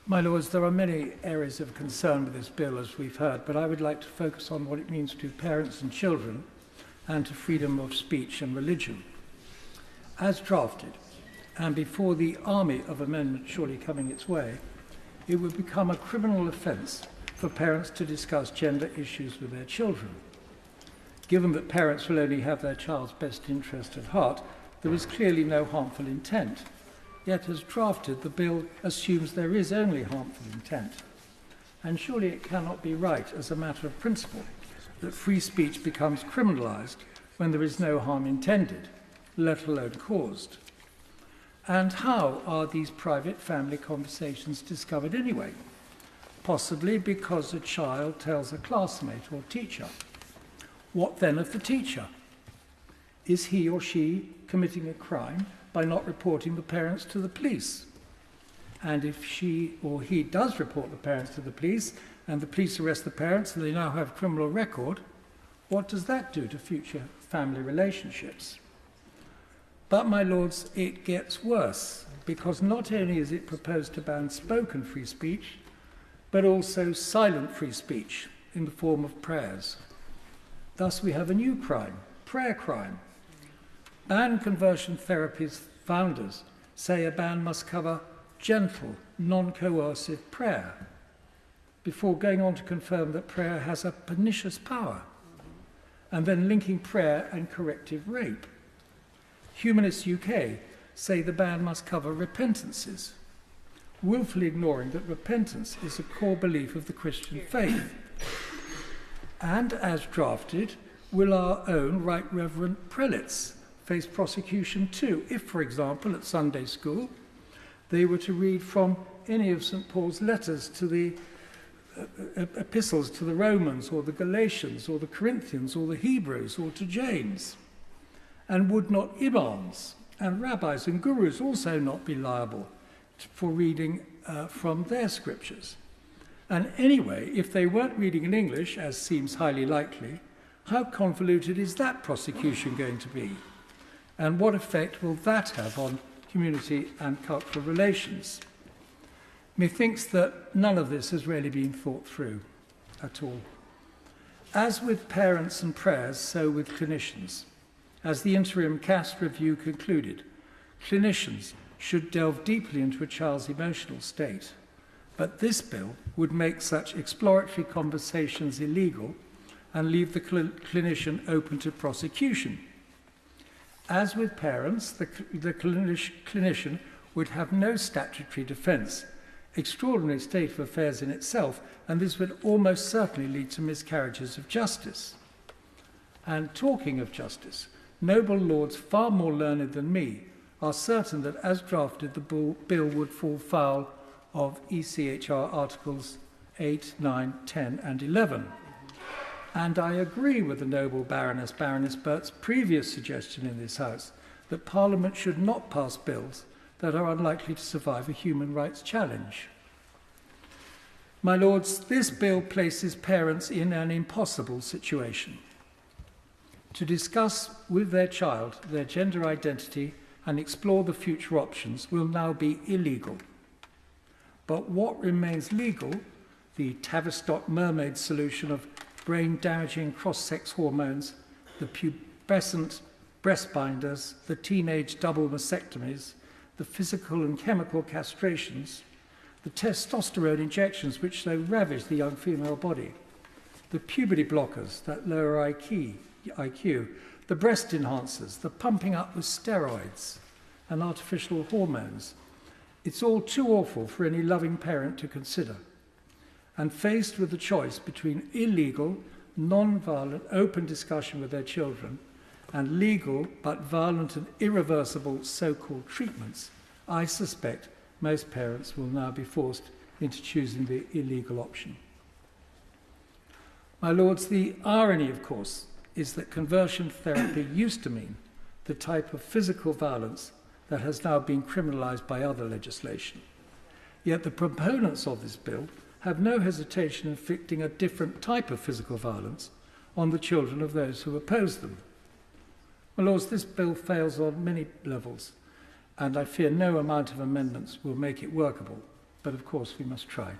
My Lords, there are many areas of concern with this bill, as we've heard, but I would like to focus on what it means to parents and children and to freedom of speech and religion. As drafted, and before the army of amendments surely coming its way, it would become a criminal offence for parents to discuss gender issues with their children. Given that parents will only have their child's best interest at heart, there is clearly no harmful intent. Yet, as drafted, the bill assumes there is only harmful intent. And surely it cannot be right, as a matter of principle, that free speech becomes criminalised when there is no harm intended, let alone caused. And how are these private family conversations discovered anyway? Possibly because a child tells a classmate or teacher. What then of the teacher? Is he or she committing a crime by not reporting the parents to the police? And if she or he does report the parents to the police, and the police arrest the parents and they now have a criminal record, what does that do to future family relationships? But, my Lords, it gets worse, because not only is it proposed to ban spoken free speech, but also silent free speech in the form of prayers. Thus we have a new crime, prayer crime. Ban conversion therapy's founders say a ban must cover gentle, non-coercive prayer, before going on to confirm that prayer has a pernicious power, and then linking prayer and corrective rape. Humanists UK say the ban must cover repentances, willfully ignoring that repentance is a core belief of the Christian faith. And as drafted, will our own Right Reverend prelates face prosecution too, if, for example, at Sunday school, they were to read from any of St. Paul's letters to the epistles to the Romans or the Galatians or the Corinthians or the Hebrews or to James? And would not imams and rabbis and gurus also not be liable for reading from their scriptures? And anyway, if they weren't reading in English, as seems highly likely, how convoluted is that prosecution going to be? And what effect will that have on community and cultural relations? Methinks that none of this has really been thought through at all. As with parents and prayers, so with clinicians. As the interim CAST review concluded, clinicians should delve deeply into a child's emotional state, but this bill would make such exploratory conversations illegal and leave the clinician open to prosecution. As with parents, the clinician would have no statutory defence, extraordinary state of affairs in itself, and this would almost certainly lead to miscarriages of justice. And talking of justice, noble lords far more learned than me are certain that, as drafted, the bill would fall foul of ECHR Articles 8, 9, 10 and 11. And I agree with the noble Baroness Burt's previous suggestion in this House that Parliament should not pass bills that are unlikely to survive a human rights challenge. My Lords, this bill places parents in an impossible situation. To discuss with their child their gender identity and explore the future options will now be illegal. But what remains legal, the Tavistock mermaid solution of brain-damaging cross-sex hormones, the pubescent breast binders, the teenage double mastectomies, the physical and chemical castrations, the testosterone injections which so ravage the young female body, the puberty blockers that lower IQ, the breast enhancers, the pumping up with steroids and artificial hormones. It's all too awful for any loving parent to consider. And faced with the choice between illegal, non-violent, open discussion with their children and legal but violent and irreversible so-called treatments, I suspect most parents will now be forced into choosing the illegal option. My Lords, the irony, of course, is that conversion therapy used to mean the type of physical violence that has now been criminalised by other legislation. Yet the proponents of this bill have no hesitation in inflicting a different type of physical violence on the children of those who oppose them. My Lords, this bill fails on many levels, and I fear no amount of amendments will make it workable, but of course we must try.